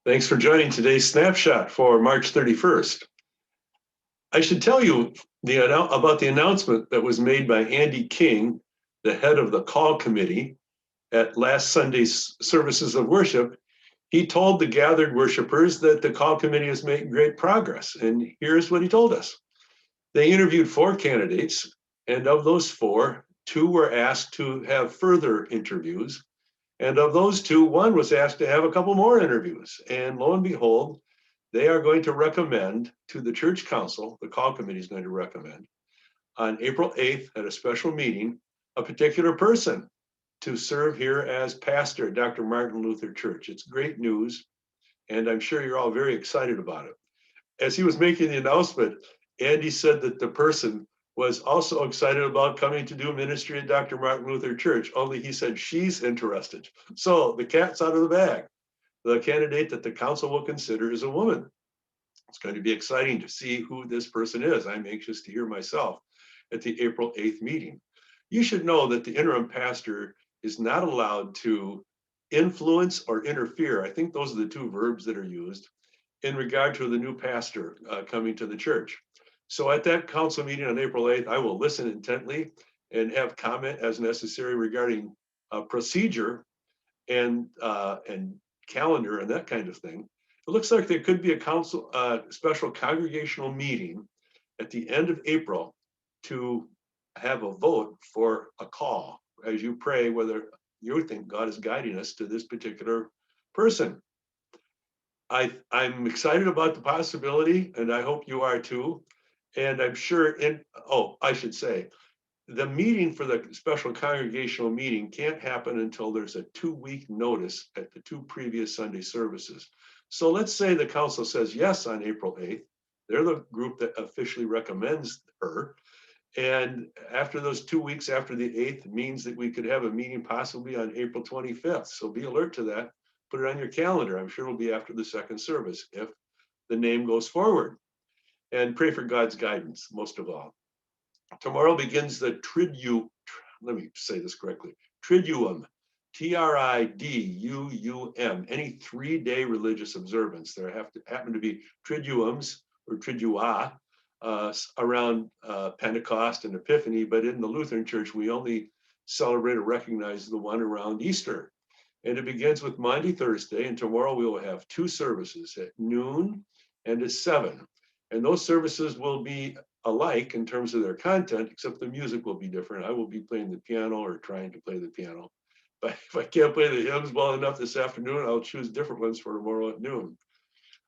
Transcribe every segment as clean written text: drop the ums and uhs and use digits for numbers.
Thanks for joining today's snapshot for March 31st. I should tell you about the announcement that was made by Andy King, the head of the call committee, at last Sunday's services of worship. He told the gathered worshipers that the call committee is making great progress. And here's what he told us. They interviewed 4 candidates, and of those 4, 2 were asked to have further interviews. And of those 2, 1 was asked to have a couple more interviews. And lo and behold, they are going to recommend to the church council, the call committee is going to recommend, on April 8th at a special meeting, a particular person to serve here as pastor at Dr. Martin Luther Church. It's great news, and I'm sure you're all very excited about it. As he was making the announcement, Andy said that the person was also excited about coming to do ministry at Dr. Martin Luther Church, only he said she's interested. So the cat's out of the bag. The candidate that the council will consider is a woman. It's going to be exciting to see who this person is. I'm anxious to hear myself at the April 8th meeting. You should know that the interim pastor is not allowed to influence or interfere. I think those are the 2 verbs that are used in regard to the new pastor coming to the church. So at that council meeting on April 8th, I will listen intently and have comment as necessary regarding procedure and calendar and that kind of thing. It looks like there could be a council special congregational meeting at the end of April to have a vote for a call as you pray whether you think God is guiding us to this particular person. I'm excited about the possibility, and I hope you are too. And I'm sure I should say, the meeting for the special congregational meeting can't happen until there's a 2-week notice at the 2 previous Sunday services. So let's say the council says yes on April 8th. They're the group that officially recommends her. And after those 2 weeks after the 8th means that we could have a meeting possibly on April 25th. So be alert to that. Put it on your calendar. I'm sure it'll be after the 2nd service if the name goes forward. And pray for God's guidance, most of all. Tomorrow begins the let me say this correctly, Triduum, Triduum, any 3-day religious observance. There happen to be Triduums or Tridua around Pentecost and Epiphany, but in the Lutheran Church, we only celebrate or recognize the one around Easter. And it begins with Maundy Thursday, and tomorrow we will have 2 services at noon and at 7. And those services will be alike in terms of their content, except the music will be different. I will be playing the piano or trying to play the piano. But if I can't play the hymns well enough this afternoon, I'll choose different ones for tomorrow at noon.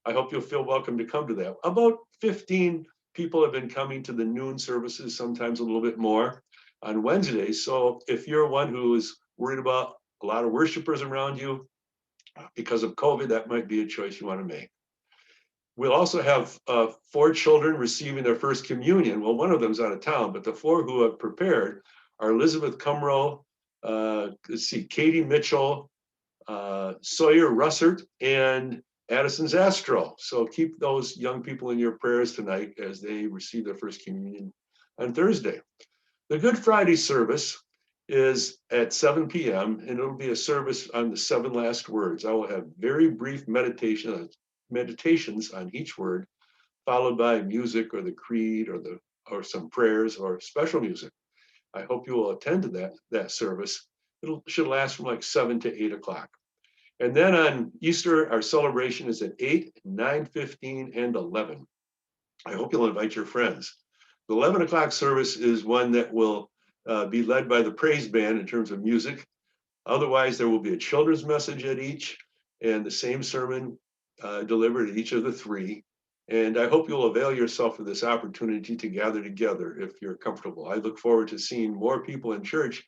I hope you'll feel welcome to come to that. About 15 people have been coming to the noon services, sometimes a little bit more on Wednesdays. So if you're one who is worried about a lot of worshipers around you because of COVID, that might be a choice you want to make. We'll also have 4 children receiving their first communion. Well, one of them's out of town, but the 4 who have prepared are Elizabeth Cumrow, Katie Mitchell, Sawyer Russert, and Addison Zastro. So keep those young people in your prayers tonight as they receive their first communion on Thursday. The Good Friday service is at 7 p.m. and it'll be a service on the 7 last words. I will have very brief meditations on each word, followed by music or the creed or some prayers or special music. I hope you will attend to that service. It should last from like 7 to 8 o'clock. And then on Easter, our celebration is at 8, 9:15, and 11. I hope you'll invite your friends. The 11 o'clock service is one that will be led by the praise band in terms of music. Otherwise, there will be a children's message at each and the same sermon delivered at each of the 3. And I hope you'll avail yourself of this opportunity to gather together if you're comfortable. I look forward to seeing more people in church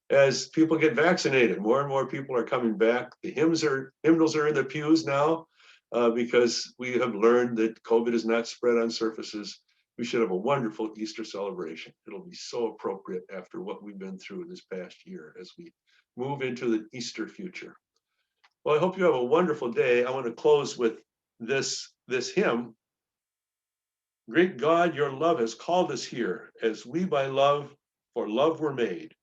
as people get vaccinated. More and more people are coming back. The hymnals are in the pews now because we have learned that COVID is not spread on surfaces. We should have a wonderful Easter celebration. It'll be so appropriate after what we've been through this past year as we move into the Easter future. Well, I hope you have a wonderful day. I want to close with this hymn. Great God, your love has called us here, as we by love for love were made.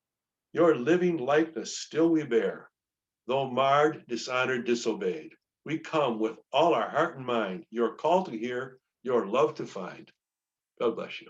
Your living likeness still we bear, though marred, dishonored, disobeyed. we come with all our heart and mind. Your call to hear, your love to find. God bless you.